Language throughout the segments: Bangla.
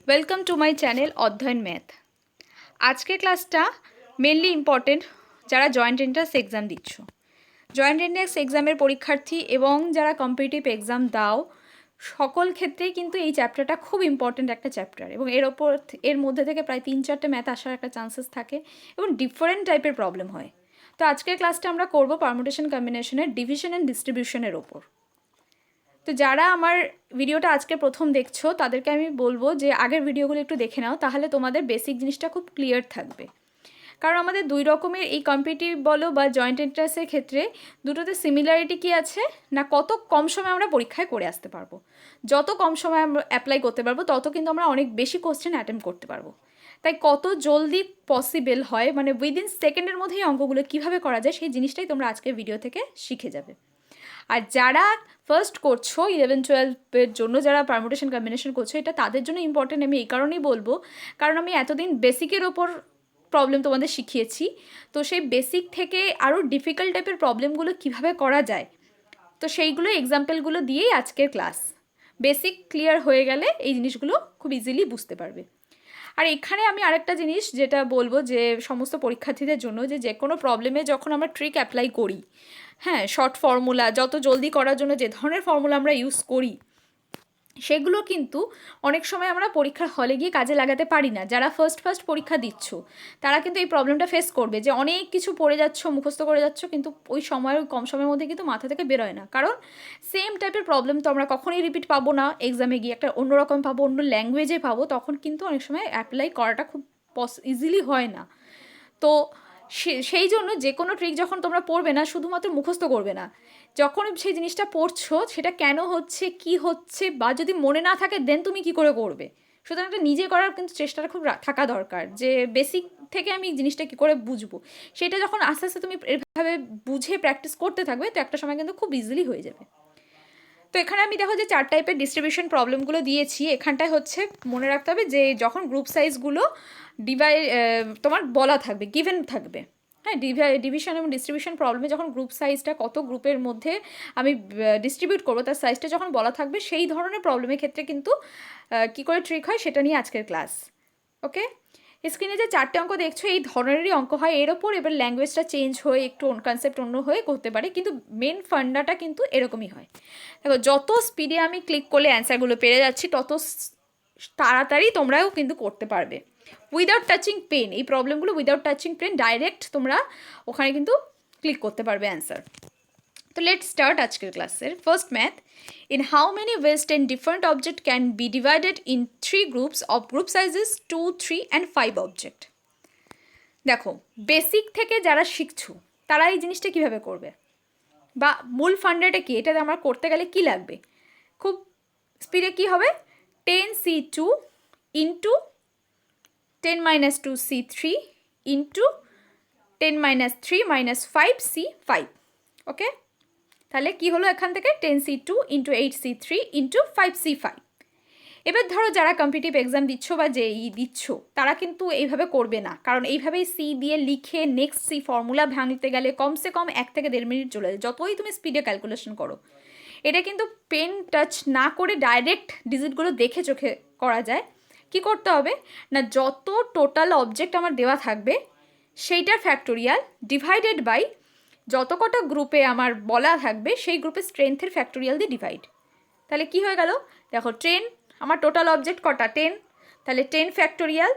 ওয়েলকাম টু মাই চ্যানেল অধ্যয়ন ম্যাথ। আজকের ক্লাসটা মেনলি ইম্পর্টেন্ট যারা জয়েন্ট এন্ট্রান্স এক্সাম দিচ্ছ, জয়েন্ট এন্ট্রান্স এক্সামের পরীক্ষার্থী এবং যারা কম্পিটিটিভ এক্সাম দাও, সকল ক্ষেত্রেই কিন্তু এই চ্যাপ্টারটা খুব ইম্পর্টেন্ট একটা চ্যাপ্টার এবং এর মধ্যে থেকে প্রায় 3-4টে ম্যাথ আসার একটা চান্সেস থাকে এবং ডিফারেন্ট টাইপের প্রবলেম হয়। তো আজকের ক্লাসটা আমরা করব পারমুটেশন কম্বিনেশনের ডিভিশন অ্যান্ড ডিস্ট্রিবিউশনের ওপর। তো যারা আমার ভিডিওটা আজকে প্রথম দেখছো তাদেরকে আমি বলবো যে আগের ভিডিওগুলো একটু দেখে নাও, তাহলে তোমাদের বেসিক জিনিসটা খুব ক্লিয়ার থাকবে। কারণ আমাদের দুই রকমের এই কম্পিটিটিভ বলো বা জয়েন্ট এন্ট্রান্সের ক্ষেত্রে দুটোতে সিমিলারিটি কী আছে না, কত কম সময় আমরা পরীক্ষায় করে আসতে পারবো। যত কম সময় আমরা অ্যাপ্লাই করতে পারবো তত কিন্তু আমরা অনেক বেশি কোশ্চেন অ্যাটেম্প করতে পারবো। তাই কত জলদি পসিবল হয়, মানে উইদিন সেকেন্ডের মধ্যেই অঙ্কগুলো কীভাবে করা যায় সেই জিনিসটাই তোমরা আজকের ভিডিও থেকে শিখে যাবে। আর যারা ফার্স্ট করছো 11-12-এর জন্য, যারা পারমুটেশন কম্বিনেশন করছো, এটা তাদের জন্য ইম্পর্টেন্ট। আমি এই কারণেই বলবো কারণ আমি এতদিন বেসিকের ওপর প্রবলেম তোমাদের শিখিয়েছি, তো সেই বেসিক থেকে আরও ডিফিকাল্ট টাইপের প্রবলেমগুলো কিভাবে করা যায় তো সেইগুলো এক্সাম্পলগুলো দিয়েই আজকের ক্লাস। বেসিক ক্লিয়ার হয়ে গেলে এই জিনিসগুলো খুব ইজিলি বুঝতে পারবে। আর এখানে আমি আরেকটা জিনিস যেটা বলবো যে সমস্ত পরীক্ষার্থীদের জন্য, যে কোনো প্রবলেমে যখন আমরা ট্রিক অ্যাপ্লাই করি, হ্যাঁ, শর্ট ফর্মুলা যত জলদি করার জন্য যে ধরনের ফর্মুলা আমরা ইউজ করি সেগুলো কিন্তু অনেক সময় আমরা পরীক্ষার হলে গিয়ে কাজে লাগাতে পারি না। যারা ফার্স্ট পরীক্ষা দিচ্ছ তারা কিন্তু এই প্রবলেমটা ফেস করবে যে অনেক কিছু পড়ে যাচ্ছ, মুখস্থ করে যাচ্ছ, কিন্তু ওই সময়ের কম সময়ের মধ্যে কিন্তু মাথা থেকে বেরোয় না। কারণ সেম টাইপের প্রবলেম তো আমরা কখনোই রিপিট পাবো না, এক্সামে গিয়ে একটা অন্যরকম পাবো, অন্য ল্যাঙ্গুয়েজে পাবো, তখন কিন্তু অনেক সময় অ্যাপ্লাই করাটা খুব ইজিলি হয় না। তো সেই জন্য যে কোনো ট্রিক যখন তোমরা পড়বে না, শুধুমাত্র মুখস্থ করবে না, যখন সেই জিনিসটা পড়ছো সেটা কেন হচ্ছে, কি হচ্ছে, বা যদি মনে না থাকে দেন তুমি কি করে করবে। সুতরাং একটা নিজে করার কিন্তু চেষ্টাটা খুব থাকা দরকার, যে বেসিক থেকে আমি জিনিসটা কী করে বুঝবো, সেটা যখন আস্তে আস্তে তুমি এভাবে বুঝে প্র্যাকটিস করতে থাকবে তো একটা সময় কিন্তু খুব ইজিলি হয়ে যাবে। তো এখানে আমি দেখো যে 4 টাইপের ডিস্ট্রিবিউশন প্রবলেমগুলো দিয়েছি। এখানটায় হচ্ছে মনে রাখতে হবে যে যখন গ্রুপ সাইজগুলো তোমার বলা থাকবে, গিভেন থাকবে, হ্যাঁ, ডিভিশন এবং ডিস্ট্রিবিউশন প্রবলেমে যখন গ্রুপ সাইজটা কত গ্রুপের মধ্যে আমি ডিস্ট্রিবিউট করবো তার সাইজটা যখন বলা থাকবে, সেই ধরনের প্রবলেমের ক্ষেত্রে কিন্তু কী করে ট্রিক হয় সেটা নিয়ে আজকের ক্লাস। ওকে, স্ক্রিনে যে 4টে অঙ্ক দেখছো এই ধরনেরই অঙ্ক হয়, এর ওপর এবার ল্যাঙ্গুয়েজটা চেঞ্জ হয়ে একটু কনসেপ্ট অন্য হয়ে করতে পারে, কিন্তু মেন ফান্ডাটা কিন্তু এরকমই হয়। দেখো যত স্পিডে আমি ক্লিক করলে অ্যান্সারগুলো পেরে যাচ্ছি তত তাড়াতাড়ি তোমরাও কিন্তু করতে পারবে উইদাউট টাচিং পেন। এই প্রবলেমগুলো উইদাউট টাচিং পেন ডাইরেক্ট তোমরা ওখানে কিন্তু ক্লিক করতে পারবে অ্যান্সার। তো লেট স্টার্ট আজকের ক্লাসের first math. In how many ways 10 different objects can be divided in 3 groups of group sizes 2, 3 and 5 object? দেখো বেসিক থেকে যারা শিখছো তারা এই জিনিসটা কিভাবে করবে, বা মূল ফান্ডাটা কি, এটা আমার করতে গেলে কি লাগবে, খুব স্পিডে কি হবে, 10c2 into 10-2c3 into 10-3 - 5c5। ওকে, তাহলে কি হলো এখান থেকে 10c2 into 8c3 into 5c5। এবার ধরো যারা কম্পিটিটিভ এক্সাম দিচ্ছ বা যেই দিচ্ছ তারা কিন্তু এইভাবে করবে না, কারণ এইভাবেই সি দিয়ে লিখে নেক্সট সি ফর্মুলা ভাঙতে গেলে কমসে কম 1 থেকে 1.5 মিনিট চলে যায়, যতই তুমি স্পিডে ক্যালকুলেশন করো। এটা কিন্তু পেন টাচ না করে ডাইরেক্ট ডিজিটগুলো দেখে চোখে করা যায়। কি করতে হবে না, যত টোটাল অবজেক্ট আমার দেওয়া থাকবে সেইটার ফ্যাক্টোরিয়াল ডিভাইডেড বাই যত কটা গ্রুপে আমার বলা থাকবে সেই গ্রুপের স্ট্রেংথের ফ্যাক্টোরিয়াল দিয়ে ডিভাইড। তাহলে কি হয়ে গেল, দেখো 10, আমার টোটাল অবজেক্ট কটা 10, তাহলে 10 factorial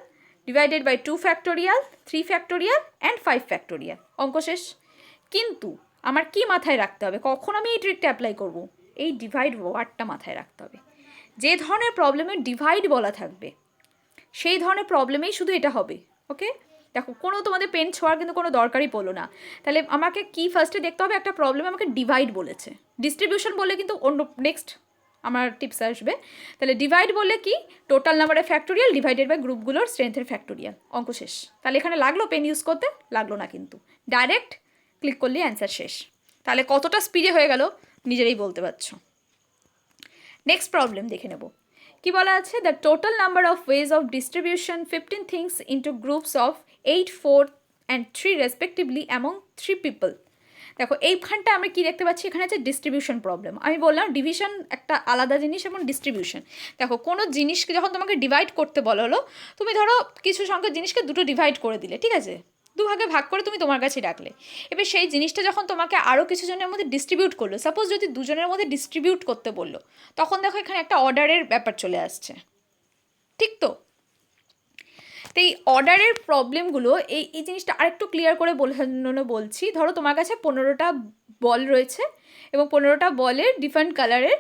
divided by 2 factorial 3 factorial and 5 factorial, অঙ্ক শেষ। কিন্তু আমার কি মাথায় রাখতে হবে, কখন আমি এই ট্রিকটা অ্যাপ্লাই করব, এই ডিভাইড ওয়ার্ডটা মাথায় রাখতে হবে। যে ধরনের প্রবলেমে ডিভাইড বলা থাকবে সেই ধরনের প্রবলেমেই শুধু এটা হবে। ওকে, দেখো কোনো তোমাদের পেন ছোঁয়ার কিন্তু কোনো দরকারই পড়লো না। তাহলে আমাকে কি ফার্স্টে দেখতে হবে, একটা প্রবলেমে আমাকে ডিভাইড বলেছে, ডিস্ট্রিবিউশন বললে কিন্তু অন্য নেক্সট আমার টিপস আসবে। তাহলে ডিভাইড বললে কি, টোটাল নাম্বারের ফ্যাক্টোরিয়াল ডিভাইডেড বাই গ্রুপগুলোর স্ট্রেংথের ফ্যাক্টোরিয়াল, অঙ্ক শেষ। তাহলে এখানে লাগলো পেন ইউজ করতে, লাগলো না, কিন্তু ডাইরেক্ট ক্লিক করলেই অ্যান্সার শেষ। তাহলে কতটা স্পিডে হয়ে গেল নিজেরাই বলতে পারছো। নেক্সট প্রবলেম দেখে নেব। কি বলা আছে, the total number of ways of distribution 15 things into groups of 8, 4 and 3 respectively among 3 people. দেখো এইখানটা আমরা কি দেখতে পাচ্ছি, এখানে আছে ডিস্ট্রিবিউশন প্রবলেম। আমি বললাম ডিভিশন একটা আলাদা জিনিস এবং ডিস্ট্রিবিউশন। দেখো কোনো জিনিসকে যখন তোমাকে ডিভাইড করতে বলা হলো, তুমি ধরো কিছু সংখ্যক জিনিসকে দুটো ডিভাইড করে দিলে, ঠিক আছে, দুভাগে ভাগ করে তুমি তোমার কাছে রাখলে। এবার সেই জিনিসটা যখন তোমাকে আরও কিছু জনের মধ্যে ডিস্ট্রিবিউট করলো, সাপোজ যদি দুজনের মধ্যে ডিস্ট্রিবিউট করতে বললো, তখন দেখো এখানে একটা অর্ডারের ব্যাপার চলে আসছে, ঠিক তো? তো এই অর্ডারের প্রবলেমগুলো এই জিনিসটা আরেকটু ক্লিয়ার করে বোঝানো বলছি। ধরো তোমার কাছে 15টা বল রয়েছে এবং 15টা বলের ডিফারেন্ট কালারের,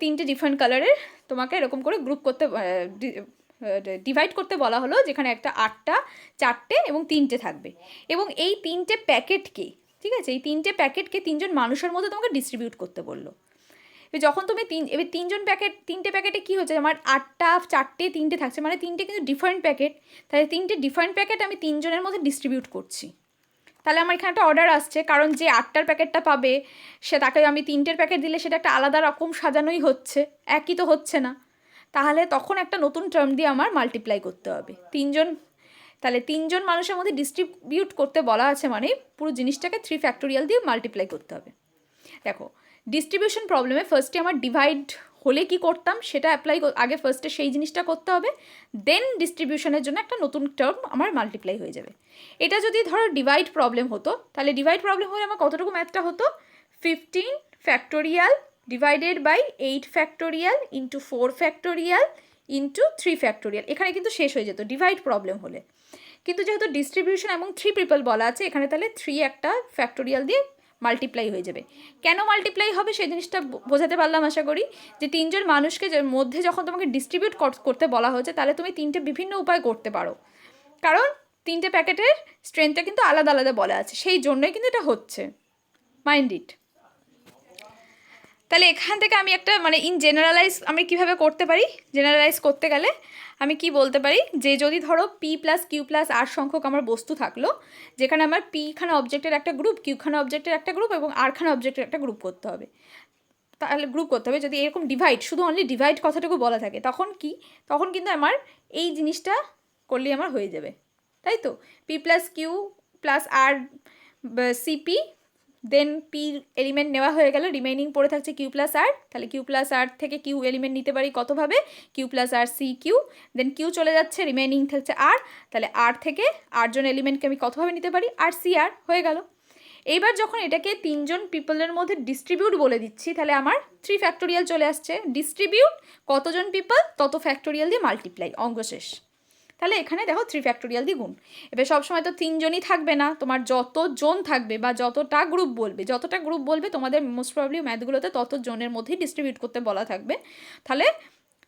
3টে ডিফারেন্ট কালারের তোমাকে এরকম করে গ্রুপ করতে ডিভাইড করতে বলা হলো, যেখানে একটা 8টা 4টে এবং 3টে থাকবে। এবং এই 3টে প্যাকেটকে, ঠিক আছে, এই 3টে প্যাকেটকে 3জন মানুষের মধ্যে তোমাকে ডিস্ট্রিবিউট করতে বললো। যখন তুমি এবার 3টে প্যাকেটে কী হচ্ছে, আমার 8টা 4টে 3টে থাকছে, মানে 3টে কিন্তু ডিফারেন্ট প্যাকেট। তাহলে 3টে ডিফারেন্ট প্যাকেট আমি 3জনের মধ্যে ডিস্ট্রিবিউট করছি। তাহলে আমার এখানে একটা অর্ডার আসছে, কারণ যে 8টার প্যাকেটটা পাবে সে তাকে আমি 3টের প্যাকেট দিলে সেটা একটা আলাদা রকম সাজানোই হচ্ছে, একই তো হচ্ছে না। তাহলে তখন একটা নতুন টার্ম দিয়ে আমার মাল্টিপ্লাই করতে হবে 3জন। তাহলে 3জন মানুষের মধ্যে ডিস্ট্রিবিউট করতে বলা আছে, মানে পুরো জিনিসটাকে 3 ফ্যাক্টোরিয়াল দিয়ে মাল্টিপ্লাই করতে হবে। দেখো ডিস্ট্রিবিউশন প্রবলেমে ফার্স্টে আমার ডিভাইড হলে কি করতাম সেটা অ্যাপ্লাই, আগে ফার্স্টে সেই জিনিসটা করতে হবে, দেন ডিস্ট্রিবিউশনের জন্য একটা নতুন টার্ম আমার মাল্টিপ্লাই হয়ে যাবে। এটা যদি ধরো ডিভাইড প্রবলেম হতো, তাহলে ডিভাইড প্রবলেম হলে আমার কতটুকু ম্যাথটা হতো, 15 factorial divided by 8 factorial into 4 factorial into 3 factorial. এখানে কিন্তু শেষ হয়ে যেত ডিভাইড প্রবলেম হলে। কিন্তু যেহেতু ডিস্ট্রিবিউশন এবং 3 পিপল বলা আছে, এখানে তাহলে 3 একটা ফ্যাক্টোরিয়াল দিয়ে মাল্টিপ্লাই হয়ে যাবে। কেন মাল্টিপ্লাই হবে সেই জিনিসটা বোঝাতে পারলাম আশা করি, যে 3জন মানুষকে মধ্যে যখন তোমাকে ডিস্ট্রিবিউট করতে বলা হয়েছে, তাহলে তুমি 3টে বিভিন্ন উপায় করতে পারো, কারণ 3টে প্যাকেটের স্ট্রেংথটা কিন্তু আলাদা আলাদা বলা আছে, সেই জন্যই কিন্তু এটা হচ্ছে, মাইন্ড ইট। তাহলে এখান থেকে আমি একটা মানে জেনারেলাইজ আমি কীভাবে করতে পারি, জেনারেলাইজ করতে গেলে আমি কি বলতে পারি, যে যদি ধরো পি প্লাস কিউ প্লাস আর সংখ্যক আমার বস্তু থাকলো, যেখানে আমার পিখানা অবজেক্টের একটা গ্রুপ, কিউখানা অবজেক্টের একটা গ্রুপ এবং আরখানা অবজেক্টের একটা গ্রুপ করতে হবে। তাহলে গ্রুপ করতে হবে, যদি এরকম ডিভাইড, শুধু অনলি ডিভাইড কথাটুকু বলা থাকে, তখন কি, তখন কিন্তু আমার এই জিনিসটা করলেই আমার হয়ে যাবে, তাই তো? পি প্লাস কিউ প্লাস আর সিপি, দেন পি এলিমেন্ট নেওয়া হয়ে গেল, রিমেইনিং পড়ে থাকছে কিউ প্লাস আর। তাহলে কিউ প্লাস আর থেকে কিউ এলিমেন্ট নিতে পারি কতভাবে, কিউ প্লাস আর সি কিউ, দেন কিউ চলে যাচ্ছে, রিমেইনিং থাকছে আর। তাহলে আর থেকে 8জন এলিমেন্টকে আমি কতভাবে নিতে পারি, আর সি আর হয়ে গেল। এইবার যখন এটাকে 3জন পিপলের মধ্যে ডিস্ট্রিবিউট বলে দিচ্ছি, তাহলে আমার 3 ফ্যাক্টোরিয়াল চলে আসছে। ডিস্ট্রিবিউট কতজন পিপল তত ফ্যাক্টোরিয়াল দিয়ে মাল্টিপ্লাই, অঙ্ক শেষ। তাহলে এখানে দেখো 3 ফ্যাক্টোরিয়াল দিয়ে গুণ। এবার সবসময় তো 3জনই থাকবে না, তোমার যতজন থাকবে বা যতটা গ্রুপ বলবে তোমাদের মোস্ট প্রবলি ম্যাথগুলোতে তত জনের মধ্যেই ডিস্ট্রিবিউট করতে বলা থাকবে, তাহলে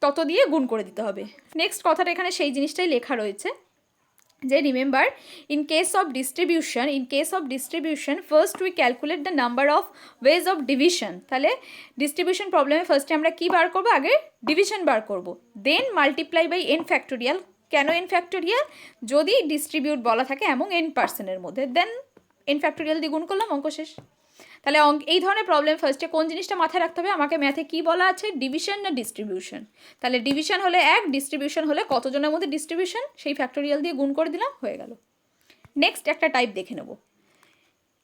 তত দিয়ে গুণ করে দিতে হবে। নেক্সট কথাটা এখানে সেই জিনিসটাই লেখা রয়েছে, যে remember in case of distribution first we calculate the number of ways of division. তাহলে ডিস্ট্রিবিউশন প্রবলেমে ফার্স্টে আমরা কী বার করবো, আগে ডিভিশন বার করবো, দেন মাল্টিপ্লাই বাই এন ফ্যাক্টোরিয়াল। কেন এন ফ্যাক্টোরিয়াল, যদি ডিস্ট্রিবিউট বলা থাকে এমন n পার্সনের মধ্যে, দেন এন ফ্যাক্টোরিয়াল দিয়ে গুণ করলাম, অঙ্ক শেষ। তাহলে এই ধরনের প্রবলেম ফার্স্টে কোন জিনিসটা মাথায় রাখতে হবে, আমাকে ম্যাথে কী বলা আছে, ডিভিশন না ডিস্ট্রিবিউশন। তাহলে ডিভিশন হলে 1, ডিস্ট্রিবিউশন হলে কতজনের মধ্যে ডিস্ট্রিবিউশন, সেই ফ্যাক্টোরিয়াল দিয়ে গুণ করে দিলাম, হয়ে গেল। নেক্সট একটা টাইপ দেখে নেব,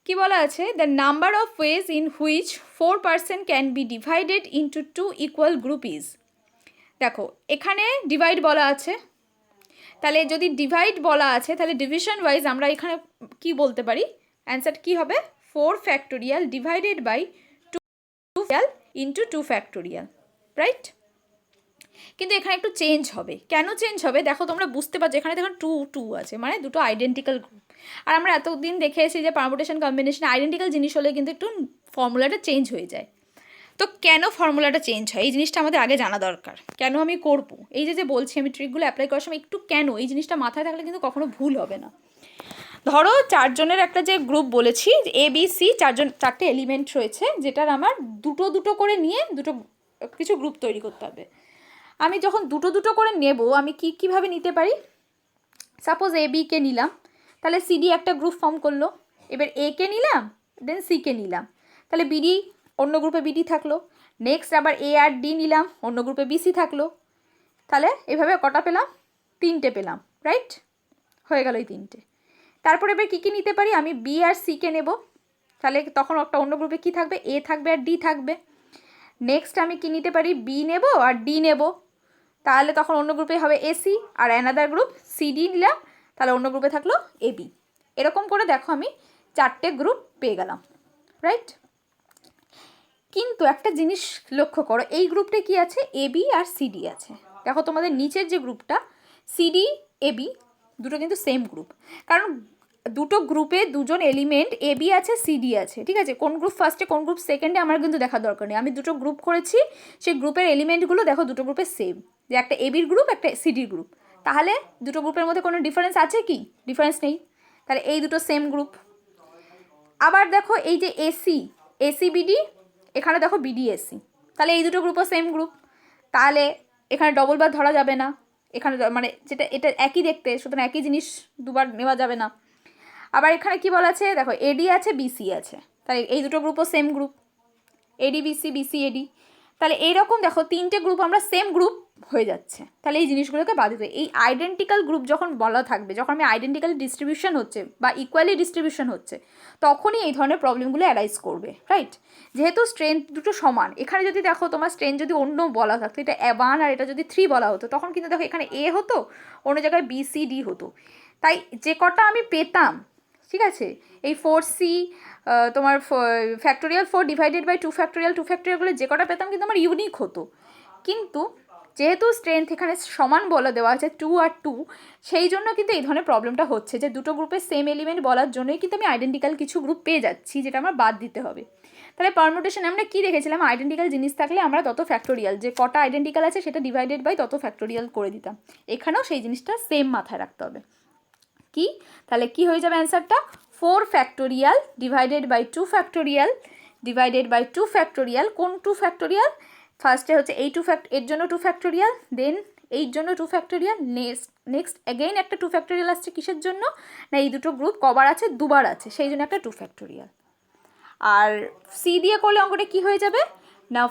কি বলা আছে, the number of ways in which 4% can be divided into 2 equal group is. দেখো এখানে ডিভাইড বলা আছে, তাহলে যদি ডিভাইড বলা আছে তাহলে ডিভিশন ওয়াইজ আমরা এখানে কি বলতে পারি, অ্যান্সার কি হবে, 4 factorial divided by 2 into 2 factorial, right? কিন্তু এখানে একটু চেঞ্জ হবে, কেন চেঞ্জ হবে দেখো, তোমরা বুঝতে পারছো, এখানে দেখো 2 2 আছে, মানে দুটো আইডেন্টিক্যাল গ্রুপ। আর আমরা এতদিন দেখে এসেছি যে পারমুটেশন কম্বিনেশন আইডেন্টিক্যাল জিনিস হলে কিন্তু একটু ফর্মুলাটা চেঞ্জ হয়ে যায়। তো কেন ফর্মুলাটা চেঞ্জ হয় এই জিনিসটা আমাদের আগে জানা দরকার, কেন আমি করব এই যে বলছি আমি ট্রিকগুলো অ্যাপ্লাই করার সময় একটু কেন, এই জিনিসটা মাথায় থাকলে কিন্তু কখনো ভুল হবে না। ধরো 4 জনের একটা যে গ্রুপ বলেছি, এ বি সি 4টে এলিমেন্ট রয়েছে, যেটার আমার দুটো দুটো করে নিয়ে কিছু গ্রুপ তৈরি করতে হবে। আমি যখন দুটো দুটো করে নেব, আমি কীভাবে নিতে পারি, সাপোজ এ বিকে নিলাম, তাহলে সিডি একটা গ্রুপ ফর্ম করলো। এবার এ কে নিলাম, দেন সিকে নিলাম, তাহলে বিডি অন্য গ্রুপে বিডি থাকলো। নেক্সট আবার এ আর ডি নিলাম, অন্য গ্রুপে বিসি থাকলো। তাহলে এভাবে কটা পেলাম, 3টে পেলাম, রাইট? হয়ে গেল এই 3টে। তারপরে এবার কী কী নিতে পারি, আমি বি আর সিকে নেব, তাহলে তখন একটা অন্য গ্রুপে কী থাকবে, এ থাকবে আর ডি থাকবে। নেক্সট আমি কি নিতে পারি, বি নেব আর ডি নেব, তাহলে তখন অন্য গ্রুপে হবে এসি, আর অ্যানাদার গ্রুপ সিডি নিলাম, তাহলে অন্য গ্রুপে থাকলো এবি। এরকম করে দেখো আমি 4টে গ্রুপ পেয়ে গেলাম, রাইট। কিন্তু একটা জিনিস লক্ষ্য করো, এই গ্রুপটা কি আছে, এবি আর সিডি আছে। দেখো তোমাদের নিচের যে গ্রুপটা সিডি এবি দুটো কিন্তু সেম গ্রুপ, কারণ দুটো গ্রুপে দুজন এলিমেন্ট এবি আছে সিডি আছে, ঠিক আছে। কোন গ্রুপ ফার্স্টে কোন গ্রুপ সেকেন্ডে আমার কিন্তু দেখার দরকার নেই, আমি দুটো গ্রুপ করেছি, সেই গ্রুপের এলিমেন্টগুলো দেখো দুটো গ্রুপে সেম, যে একটা এবির গ্রুপ একটা সিডির গ্রুপ, তাহলে দুটো গ্রুপের মধ্যে কোনো ডিফারেন্স আছে কি, ডিফারেন্স নেই, তাহলে এই দুটো সেম গ্রুপ। আবার দেখো এই যে এসি, এসি বিডি, এখানে দেখো বিডি এসি, তাহলে এই দুটো গ্রুপও সেম গ্রুপ, তাহলে এখানে ডবল বার ধরা যাবে না, এখানে মানে যেটা এটা একই দেখতে, সুতরাং একই জিনিস দুবার নেওয়া যাবে না। আবার এখানে কি বলা আছে, দেখো এডি আছে বিসি আছে, তাহলে এই দুটো গ্রুপও same group, AD BC BC AD, তাহলে এইরকম দেখো 3টে গ্রুপ আমরা সেম গ্রুপ হয়ে যাচ্ছে। তাহলে এই জিনিসগুলোকে বাদ দিতে, এই আইডেন্টিক্যাল গ্রুপ যখন বলা থাকবে, যখন আমি আইডেন্টিক্যালি ডিস্ট্রিবিউশন হচ্ছে বা ইকুয়ালি ডিস্ট্রিবিউশন হচ্ছে, তখনই এই ধরনের প্রবলেমগুলো অ্যারাইজ করবে, রাইট। যেহেতু স্ট্রেংথ দুটো সমান, এখানে যদি দেখো তোমার স্ট্রেংথ যদি অন্য বলা থাকতো, এটা 1 আর এটা যদি 3 বলা হতো, তখন কিন্তু দেখো এখানে এ হতো, অন্য জায়গায় বি সি ডি হতো। তাই যে কটা আমি পেতাম, ঠিক আছে, এই 4c তোমার ফ্যাক্টোরিয়াল 4 ডিভাইডেড বাই 2 ফ্যাক্টোরিয়ালগুলো যে কটা পেতাম কিন্তু আমার ইউনিক হতো। কিন্তু যেহেতু স্ট্রেংথ এখানে সমান বলে দেওয়া আছে 2 আর 2, সেই জন্য কিন্তু এই ধরনের প্রবলেমটা হচ্ছে, যে দুটো গ্রুপের সেম এলিমেন্ট বলার জন্যই কিন্তু আমি আইডেন্টিক্যাল কিছু গ্রুপ পেয়ে যাচ্ছি, যেটা আমার বাদ দিতে হবে। তাহলে পারমুটেশন আমরা কী দেখেছিলাম, আইডেন্টিক্যাল জিনিস থাকলে আমরা তত ফ্যাক্টোরিয়াল, যে কটা আইডেন্টিক্যাল আছে সেটা ডিভাইডেড বাই তত ফ্যাক্টোরিয়াল করে দিতাম। এখানেও সেই জিনিসটা সেম মাথায় রাখতে হবে। কি, তাহলে কি হয়ে যাবে অ্যান্সারটা, 4 factorial divided by 2 factorial divided by 2 factorial. কোন 2 ফ্যাক্টোরিয়াল, ফার্স্টে হচ্ছে এই এর জন্য 2 ফ্যাক্টোরিয়াল, দেন এই জন্য 2 ফ্যাক্টোরিয়াল, নেক্সট অ্যাগেইন একটা 2 ফ্যাক্টোরিয়াল আসছে কিসের জন্য, না এই দুটো গ্রুপ কবার আছে, দুবার আছে, সেই জন্য একটা 2 ফ্যাক্টোরিয়াল। আর সি দিয়ে করলে অঙ্কটা কী হয়ে যাবে না,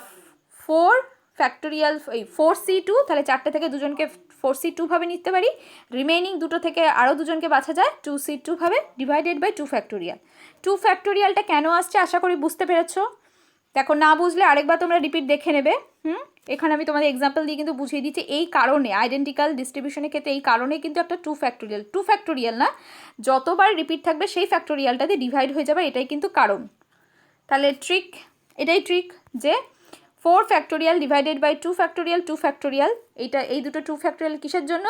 4 ফ্যাক্টোরিয়াল, এই 4c2, তাহলে 4টে থেকে দুজনকে 4c2 ভাবে নিতে পারি, রিমেইনিং দুটো থেকে আরও দুজনকে বাছা যায় 2c2 ভাবে, ডিভাইডেড বাই 2 ফ্যাক্টোরিয়াল। 2 ফ্যাক্টোরিয়ালটা কেন আসছে আশা করি বুঝতে পেরেছো। দেখো না বুঝলে আরেকবার তোমরা রিপিট দেখে নেবে। এখানে আমি তোমাদের এক্সাম্পল দিয়ে কিন্তু বুঝিয়ে দিচ্ছি, এই কারণে আইডেন্টিক্যাল ডিস্ট্রিবিউশনের ক্ষেত্রে এই কারণে কিন্তু একটা 2 ফ্যাক্টোরিয়াল না, যতবার রিপিট থাকবে সেই ফ্যাক্টোরিয়ালটাতে ডিভাইড হয়ে যাবে, এটাই কিন্তু কারণ। তাহলে ট্রিক, এটাই ট্রিক, যে 4 ফ্যাক্টোরিয়াল ডিভাইডেড বাই 2 ফ্যাক্টোরিয়াল, এইটা এই দুটো 2 ফ্যাক্টোরিয়াল কিসের জন্য,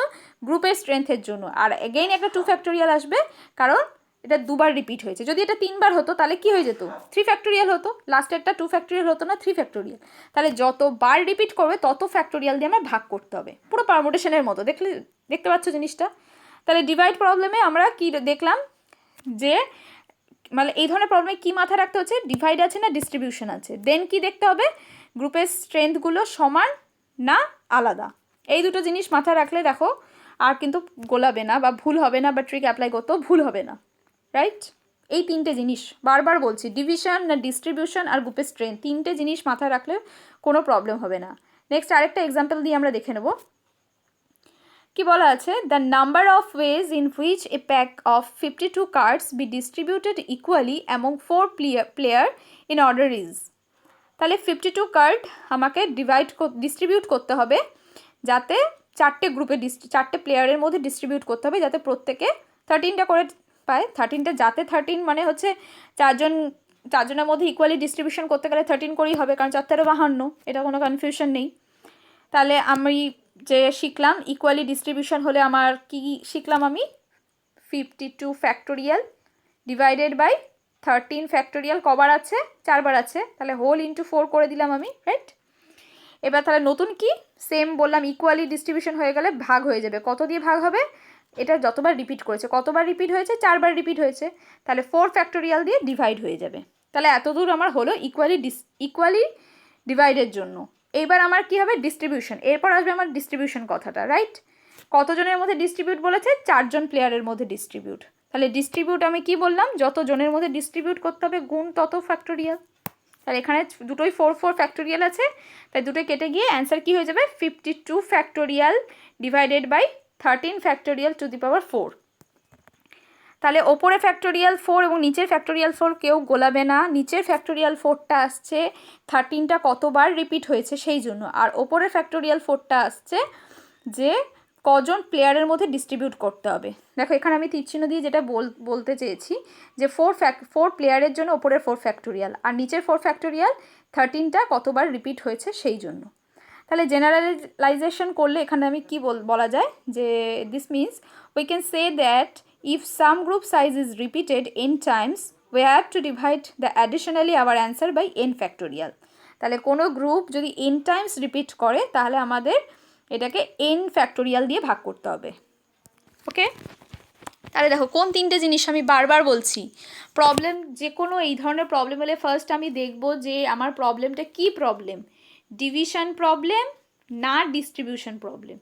গ্রুপের স্ট্রেংথের জন্য। আর এগেইন একটা 2 ফ্যাক্টোরিয়াল আসবে, কারণ এটা দুবার রিপিট হয়েছে। যদি এটা 3বার হতো তাহলে কি হয়ে যেত, 3 ফ্যাক্টোরিয়াল হতো, লাস্টে একটা 2 ফ্যাক্টোরিয়াল হতো না, 3 ফ্যাক্টোরিয়াল। তাহলে যতবার রিপিট করবে তত ফ্যাক্টোরিয়াল দিয়ে আমার ভাগ করতে হবে, পুরো পারমুটেশনের মতো। দেখতে পাচ্ছ জিনিসটা। তাহলে ডিভাইড প্রবলেমে আমরা কি দেখলাম, যে মানে এই ধরনের প্রবলেমে কী মাথায় রাখতে হচ্ছে, ডিভাইড আছে না ডিস্ট্রিবিউশন আছে, দেন কি দেখতে হবে, গ্রুপের স্ট্রেংথগুলো সমান না আলাদা। এই দুটো জিনিস মাথায় রাখলে দেখো আর কিন্তু গোলাবে না বা ভুল হবে না, বা ট্রিক অ্যাপ্লাই করতেও ভুল হবে না, রাইট। এই 3টে জিনিস বারবার বলছি, ডিভিশন না ডিস্ট্রিবিউশন আর গ্রুপের স্ট্রেংথ, 3টে জিনিস মাথায় রাখলে কোনো প্রবলেম হবে না। নেক্সট আরেকটা এক্সাম্পল দিয়ে আমরা দেখে নেব। কি বলা আছে, the number of ways in which a pack of 52 cards be distributed equally among 4 player in order is. তাহলে 52 কার্ড আমাকে ডিস্ট্রিবিউট করতে হবে, যাতে 4টে গ্রুপে 4টে প্লেয়ারের মধ্যে ডিস্ট্রিবিউট করতে হবে, যাতে প্রত্যেকে 13টা করে পায়। 13টা, যাতে 13 মানে হচ্ছে চারজনের মধ্যে ইকুয়ালি ডিস্ট্রিবিউশন করতে গেলে 13 করেই হবে, কারণ 4 × 52, এটা কোনো কনফিউশন নেই। তাহলে আমি যে শিখলাম ইকুয়ালি ডিস্ট্রিবিউশন হলে আমার কি শিখলাম, আমি 52 ফ্যাক্টোরিয়াল ডিভাইডেড বাই 13 ফ্যাক্টোরিয়াল কবার আছে, 4বার আছে, তাহলে হোল ইন্টু 4 করে দিলাম আমি, রাইট। এবার তাহলে নতুন কি সেম বললাম, ইকুয়ালি ডিস্ট্রিবিউশন হয়ে গেলে ভাগ হয়ে যাবে, কত দিয়ে ভাগ হবে, এটা যতবার রিপিট করেছে, কতবার রিপিট হয়েছে, 4বার রিপিট হয়েছে, তাহলে 4 ফ্যাক্টোরিয়াল দিয়ে ডিভাইড হয়ে যাবে। তাহলে এতদূর আমার হলো ইকুয়ালি ডিভাইডের জন্য। এইবার আমার কি হবে, ডিস্ট্রিবিউশন, এরপর আসবে আমার ডিস্ট্রিবিউশন কথাটা, রাইট। কতজনের মধ্যে ডিস্ট্রিবিউট বলেছে, 4 জন প্লেয়ারের মধ্যে ডিস্ট্রিবিউট। তাহলে ডিস্ট্রিবিউট আমি কি বললাম, যত জনের মধ্যে ডিস্ট্রিবিউট করতে হবে গুণ তত ফ্যাক্টোরিয়াল। তাহলে এখানে দুটোই 4 ফ্যাক্টোরিয়াল আছে, তাই দুটোই কেটে গিয়ে অ্যান্সার কি হয়ে যাবে, 52 factorial divided by 13 factorial to the power 4। তাহলে ওপরে ফ্যাক্টোরিয়াল 4 এবং নিচের ফ্যাক্টোরিয়াল 4 কেউ গোলাবে না। নিচের ফ্যাক্টোরিয়াল 4টা আসছে 13টা কতবার রিপিট হয়েছে সেই জন্য, আর ওপরের ফ্যাক্টোরিয়াল 4টা আসছে যে কজন প্লেয়ারের মধ্যে ডিস্ট্রিবিউট করতে হবে। দেখো এখানে আমি তীরচিহ্ন দিয়ে যেটা বলতে চেয়েছি যে 4 প্লেয়ারের জন্য ওপরের 4 ফ্যাক্টোরিয়াল, আর নিচের 4 ফ্যাক্টোরিয়াল 13টা কতবার রিপিট হয়েছে সেই জন্য। তাহলে জেনারেলাইজেশন করলে এখানে আমি কি বলা যায় যে this means we can say that if some group size is repeated n times we have to divide the additionally our answer by n factorial। তাহলে কোনো গ্রুপ যদি n টাইমস রিপিট করে তাহলে আমাদের এটাকে n ফ্যাক্টোরিয়াল দিয়ে ভাগ করতে হবে। ওকে, তাহলে দেখো কোন তিনটে জিনিস আমি বারবার বলছি। প্রবলেম যে কোনো এই ধরনের প্রবলেম হলে ফার্স্ট আমি দেখব যে আমার প্রবলেমটা কি প্রবলেম, ডিভিশন প্রবলেম না ডিস্ট্রিবিউশন প্রবলেম।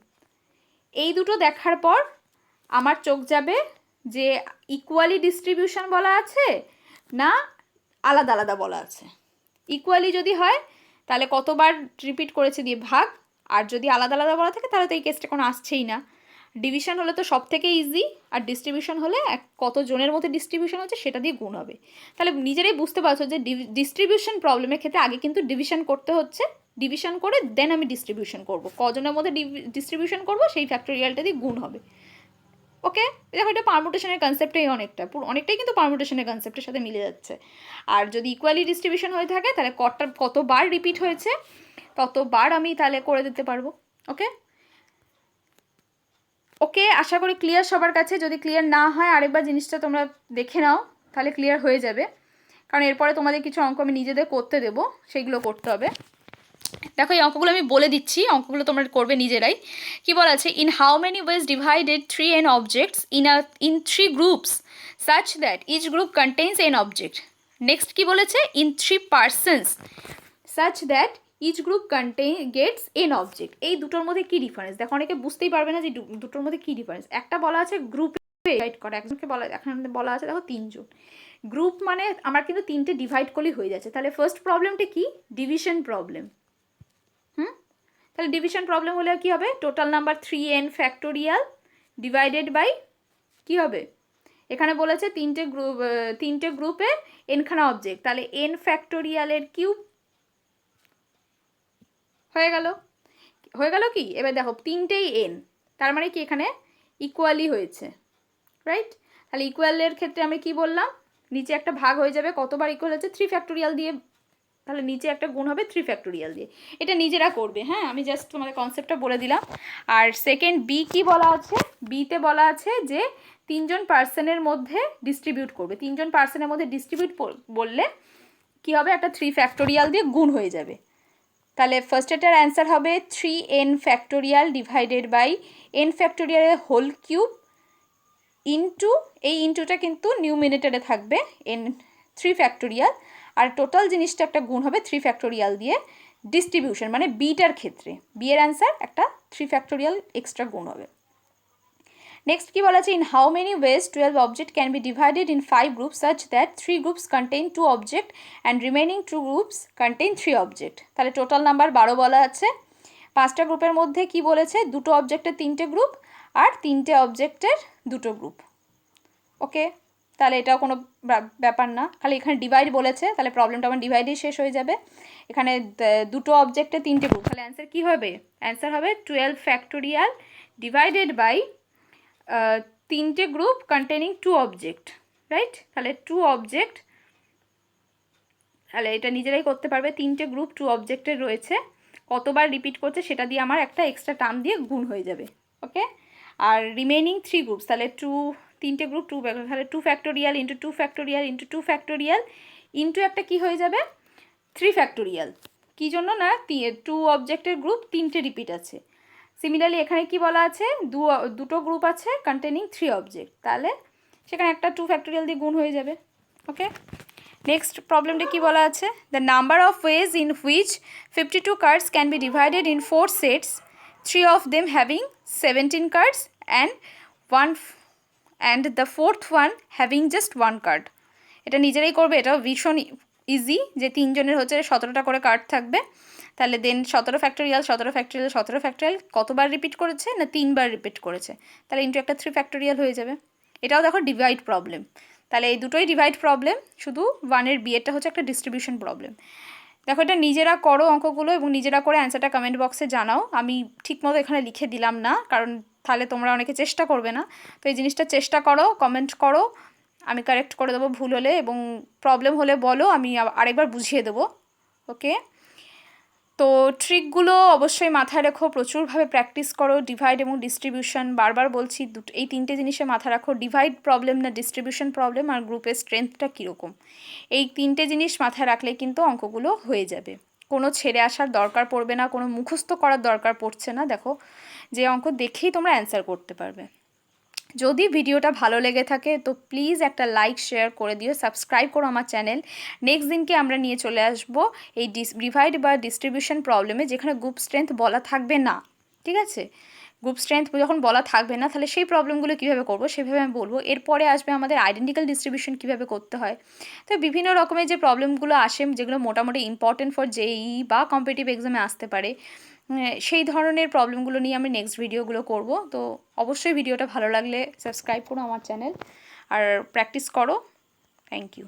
এই দুটো দেখার পর আমার চোখ যাবে যে ইকুয়ালি ডিস্ট্রিবিউশন বলা আছে না আলাদা আলাদা বলা আছে। ইকুয়ালি যদি হয় তাহলে কতবার রিপিট করেছে দিয়ে ভাগ, আর যদি আলাদা আলাদা বলা থাকে তাহলে তো এই কেসটা কোনো আসছেই না। ডিভিশন হলে তো সব থেকে ইজি, আর ডিস্ট্রিবিউশন হলে কত জনের মধ্যে ডিস্ট্রিবিউশন হচ্ছে সেটা দিয়ে গুণ হবে। তাহলে নিজেরাই বুঝতে পারছো যে ডিস্ট্রিবিউশন প্রবলেমের ক্ষেত্রে আগে কিন্তু ডিভিশন করতে হচ্ছে, ডিভিশন করে দেন আমি ডিস্ট্রিবিউশন করব, কজনের মধ্যে ডিস্ট্রিবিউশন করব সেই ফ্যাক্টোরিয়ালটা দিয়ে গুণ হবে। ওকে, দেখো এটা পারমুটেশনের কনসেপ্টেই অনেকটাই কিন্তু পারমুটেশনের কনসেপ্টের সাথে মিলে যাচ্ছে। আর যদি ইকুয়ালি ডিস্ট্রিবিউশন হয়ে থাকে তাহলে কতবার রিপিট হয়েছে ততবার আমি তাহলে করে দিতে পারবো। ওকে ওকে, আশা করি ক্লিয়ার সবার কাছে। যদি ক্লিয়ার না হয় আরেকবার জিনিসটা তোমরা দেখে নাও, তাহলে ক্লিয়ার হয়ে যাবে। কারণ এরপরে তোমাদের কিছু অঙ্ক আমি নিজেদের করতে দেবো, সেইগুলো করতে হবে। দেখো এই অঙ্কগুলো আমি বলে দিচ্ছি, অঙ্কগুলো তোমরা করবে নিজেরাই। কি বলা আছে, in how many ways divided 3n objects in 3 groups such that each group contains n object। Next কি বলেছে, in 3 persons such that each group gets n object। এই দুটোর মধ্যে কি ডিফারেন্স, দেখো অনেকে বুঝতেই পারবে না যে দুটোর মধ্যে কি ডিফারেন্স। একটা বলা আছে গ্রুপে ডিভাইড করা, একজনকে এখানে বলা আছে দেখো 3 জন। গ্রুপ মানে আমার কিন্তু 3টে ডিভাইড করলেই হয়ে যাচ্ছে। তাহলে ফার্স্ট প্রবলেমটা কি, ডিভিশন প্রবলেম। তাহলে ডিভিশন প্রবলেম হলে কি হবে, total number 3n factorial divided by কি হবে, এখানে বলেছে তিনটে গ্রুপে এনখানা অবজেক্ট, তাহলে n ফ্যাক্টোরিয়ালের কিউব হয়ে গেল কি। এবার দেখো তিনটেই n, তার মানে কি এখানে ইকুয়ালি হয়েছে, রাইট। তাহলে ইকুয়ালের ক্ষেত্রে আমি কি বললাম, নিচে একটা ভাগ হয়ে যাবে, কতবার ইকুয়াল হচ্ছে 3 ফ্যাক্টোরিয়াল দিয়ে, তাহলে নিচে একটা গুণ হবে 3 ফ্যাক্টোরিয়াল দিয়ে। এটা নিজেরা করবে, হ্যাঁ আমি জাস্ট তোমাদের কনসেপ্টটা বলে দিলাম। আর সেকেন্ড বি কি বলা আছে, বিতে বলা আছে যে 3 জন পার্সনের মধ্যে ডিস্ট্রিবিউট করবে। 3 জন পার্সনের মধ্যে ডিস্ট্রিবিউট বললে কি হবে, একটা 3 ফ্যাক্টোরিয়াল দিয়ে গুণ হয়ে যাবে। তাহলে ফার্স্ট এটার অ্যান্সার হবে 3n factorial divided by n ফ্যাক্টোরিয়ালের হোল কিউব ইন্টু, এই ইন্টুটা কিন্তু নিউমিনেটরে থাকবে n 3 ফ্যাক্টোরিয়াল, আর টোটাল জিনিসটা একটা গুণ হবে 3 ফ্যাক্টোরিয়াল দিয়ে ডিস্ট্রিবিউশন মানে বিটার ক্ষেত্রে, বি এর অ্যান্সার একটা 3 ফ্যাক্টোরিয়াল এক্সট্রা গুণ হবে। নেক্সট কি বলা আছে, in how many ways 12 object can be divided in 5 groups such that 3 groups contain 2 object and remaining 2 groups contain 3 object. তাহলে টোটাল নাম্বার 12 বলা আছে। 5টা গ্রুপের মধ্যে কি বলেছে, 2টো অবজেক্টের 3টে গ্রুপ আর 3টে অবজেক্টের 2টো গ্রুপ। ওকে, তাহলে এটাও কোনো ব্যাপার না, খালি এখানে ডিভাইড বলেছে, তাহলে প্রবলেমটা আমার ডিভাইডেই শেষ হয়ে যাবে। এখানে 2টো অবজেক্টে 3টে গ্রুপ, তাহলে অ্যান্সার কী হবে, অ্যান্সার হবে 12 ফ্যাক্টোরিয়াল ডিভাইডেড বাই 3টে গ্রুপ কন্টেনিং 2 অবজেক্ট, রাইট। তাহলে 2 অবজেক্ট, তাহলে এটা নিজেরাই করতে পারবে, 3টে গ্রুপ 2 অবজেক্টের রয়েছে, কতবার রিপিট করছে সেটা দিয়ে আমার একটা এক্সট্রা টার্ম দিয়ে গুণ হয়ে যাবে। ওকে, আর রিমেইনিং 3 গ্রুপস, তাহলে 3টে গ্রুপ 2, তাহলে 2 factorial into 2 factorial into 2 factorial into একটা কি হয়ে যাবে 3 ফ্যাক্টোরিয়াল। কী জন্য না, 2 অবজেক্টের গ্রুপ 3টে রিপিট আছে। সিমিলারলি এখানে কি বলা আছে, দুটো গ্রুপ আছে কন্টেনিং 3 অবজেক্ট, তাহলে সেখানে একটা 2 ফ্যাক্টোরিয়াল দিয়ে গুণ হয়ে যাবে। ওকে, নেক্সট প্রবলেমটা কি বলা আছে, the number of ways in which 52 cards can be divided in 4 sets, 3 of them having 17 cards and the fourth one having just 1 card। এটা নিজেরাই করবে, এটাও ভীষণ ইজি, যে 3 জনের হচ্ছে 17টা করে কার্ড থাকবে, তাহলে দেন 17 ফ্যাক্টোরিয়াল 17 ফ্যাক্টোরিয়াল 17 ফ্যাক্টোরিয়াল কতবার রিপিট করেছে না 3বার রিপিট করেছে, তাহলে ইন্টু একটা 3 ফ্যাক্টোরিয়াল হয়ে যাবে। এটাও দেখো ডিভাইড প্রবলেম, তাহলে এই দুটোই ডিভাইড প্রবলেম, শুধু 1-এর বিয়েরটা হচ্ছে একটা ডিস্ট্রিবিউশন প্রবলেম। দেখো এটা নিজেরা করো অঙ্কগুলো এবং নিজেরা করে অ্যান্সারটা কমেন্ট বক্সে জানাও। আমি ঠিকমতো এখানে লিখে দিলাম না, কারণ তাহলে তোমরা অনেকে চেষ্টা করবে না। তো এই জিনিসটা চেষ্টা করো, কমেন্ট করো, আমি কারেক্ট করে দেবো ভুল হলে, এবং প্রবলেম হলে বলো, আমি আরেকবার বুঝিয়ে দেবো। ওকে, তো ট্রিকগুলো অবশ্যই মাথায় রেখো, প্রচুরভাবে প্র্যাকটিস করো। ডিভাইড এবং ডিস্ট্রিবিউশন, বারবার বলছি এই 3টে জিনিসে মাথা রাখো, ডিভাইড প্রবলেম না ডিস্ট্রিবিউশন প্রবলেম, আর গ্রুপের স্ট্রেংথটা কীরকম, এই 3টে জিনিস মাথায় রাখলে কিন্তু অঙ্কগুলো হয়ে যাবে। কোনো ছেড়ে আসার দরকার পড়বে না, কোনো মুখস্থ করার দরকার পড়ছে না। দেখো যে অঙ্ক দেখেই তোমরা অ্যান্সার করতে পারবে। যদি ভিডিওটা ভালো লেগে থাকে তো প্লিজ একটা লাইক শেয়ার করে দিও, সাবস্ক্রাইব করো আমার চ্যানেল। নেক্সট দিনকে আমরা নিয়ে চলে আসব এই ডিভাইড বা ডিস্ট্রিবিউশন প্রবলেমে, যেখানে গ্রুপ স্ট্রেংথ বলা থাকবে না, ঠিক আছে? গ্রুপ স্ট্রেংথ যখন বলা থাকবে না, তাহলে সেই প্রবলেমগুলো কীভাবে করবো সেভাবে আমি বলবো। এরপরে আসবে আমাদের আইডেন্টিক্যাল ডিস্ট্রিবিউশন কীভাবে করতে হয়। তো বিভিন্ন রকমের যে প্রবলেমগুলো আসে, যেগুলো মোটামুটি ইম্পর্টেন্ট ফর জেই বা কম্পিটিটিভ এক্সামে আসতে পারে, সেই ধরনের প্রবলেমগুলো নিয়ে আমি নেক্সট ভিডিওগুলো করব। তো অবশ্যই ভিডিওটা ভালো লাগলে সাবস্ক্রাইব করো আমার চ্যানেল, আর প্র্যাকটিস করো। Thank you.